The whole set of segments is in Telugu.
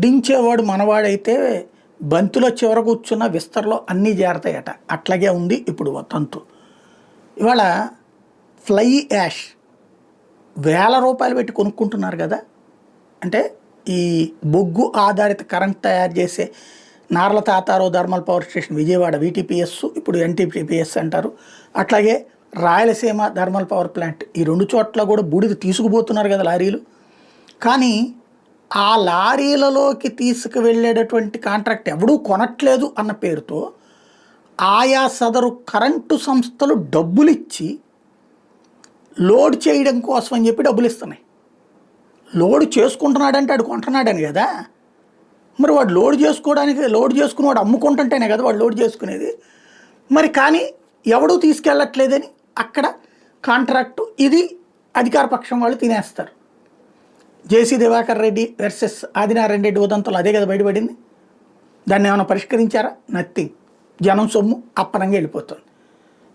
వడ్డించేవాడు మనవాడైతే బంతిలో చివర కూర్చున్న విస్తరలో అన్నీ చేరతాయట. అట్లాగే ఉంది ఇప్పుడు తంతు. ఇవాళ ఫ్లై యాష్ వేల రూపాయలు పెట్టి కొనుక్కుంటున్నారు కదా. అంటే ఈ బొగ్గు ఆధారిత కరెంట్ తయారు చేసే Narla Tatarao thermal power station Vijayawada VTPS, ఇప్పుడు NTPS అంటారు. అట్లాగే రాయలసీమ థర్మల్ పవర్ ప్లాంట్, ఈ 2 చోట్ల కూడా బూడిద తీసుకుపోతున్నారు కదా లారీలు. కానీ ఆ లారీలలోకి తీసుకువెళ్ళేటటువంటి కాంట్రాక్ట్ ఎవడూ కొనట్లేదు అన్న పేరుతో ఆయా సదరు కరెంటు సంస్థలు డబ్బులు ఇచ్చి లోడ్ చేయడం కోసం అని చెప్పి డబ్బులు ఇస్తున్నాయి. లోడ్ చేసుకుంటున్నాడంటే వాడు కొంటున్నాడని కదా. మరి వాడు లోడ్ చేసుకుని వాడు అమ్ముకుంటుంటేనే కదా వాడు లోడ్ చేసుకునేది. మరి కానీ ఎవడూ తీసుకెళ్ళట్లేదని అక్కడ కాంట్రాక్టు ఇది అధికార పక్షం వాళ్ళు తినేస్తారు. జేసీ దివాకర్ రెడ్డి వర్సెస్ ఆదినారాయణ రెడ్డి ఉదంతంలో అదే కదా బయటపడింది. దాన్ని ఏమైనా పరిష్కరించారా? నథింగ్. జనం సొమ్ము అప్పనంగా వెళ్ళిపోతుంది.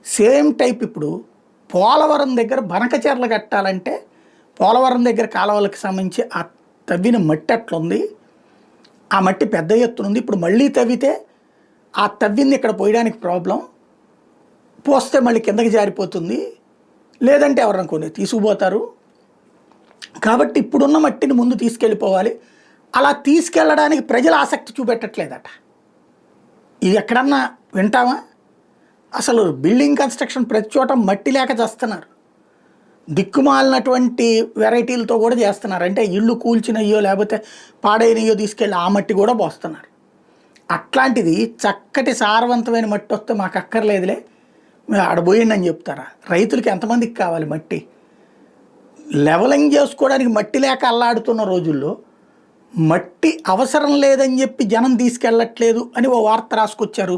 సేమ్ టైప్ ఇప్పుడు పోలవరం దగ్గర బనకచెర్ల కట్టాలంటే పోలవరం దగ్గర కాలువలకు సంబంధించి ఆ తవ్విన మట్టి అట్లుంది, ఆ మట్టి పెద్ద ఎత్తునుంది. ఇప్పుడు మళ్ళీ తవ్వితే ఆ తవ్వింది ఇక్కడ పోయడానికి ప్రాబ్లం, పోస్తే మళ్ళీ కిందకి జారిపోతుంది, లేదంటే ఎవరైనా కొన్ని తీసుకుపోతారు. కాబట్టి ఇప్పుడున్న మట్టిని ముందు తీసుకెళ్ళిపోవాలి. అలా తీసుకెళ్ళడానికి ప్రజలు ఆసక్తి చూపెట్టట్లేదట. ఇది ఎక్కడన్నా వింటామా? అసలు బిల్డింగ్ కన్స్ట్రక్షన్ ప్రతి చోట మట్టి లేక చేస్తున్నారు. దిక్కుమాలినటువంటి వెరైటీలతో కూడా చేస్తున్నారు. అంటే ఇళ్ళు కూల్చినయ్యో లేకపోతే పాడైనయ్యో తీసుకెళ్ళి ఆ మట్టి కూడా పోస్తున్నారు. అట్లాంటిది చక్కటి సారవంతమైన మట్టి వస్తే మాకు అక్కర్లేదులే, మేము ఆడబోయండి అని చెప్తారా? రైతులకి ఎంతమందికి కావాలి మట్టి? లెవలింగ్ చేసుకోవడానికి మట్టి లేక అల్లాడుతున్న రోజుల్లో మట్టి అవసరం లేదని చెప్పి జనం తీసుకెళ్ళట్లేదు అని ఓ వార్త రాసుకొచ్చారు.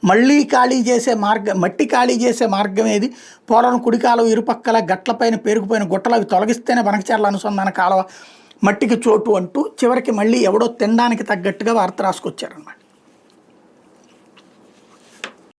మట్టి ఖాళీ చేసే మార్గం ఏది? పోలవరం కుడికాలం ఇరుపక్కల గట్లపైన పేరుకుపోయిన గుట్టలు అవి తొలగిస్తేనే బనకచెర్ల అనుసంధాన కాలువ మట్టికి చోటు అంటూ చివరికి మళ్ళీ ఎవడో తినడానికి తగ్గట్టుగా వార్త రాసుకొచ్చారన్నమాట.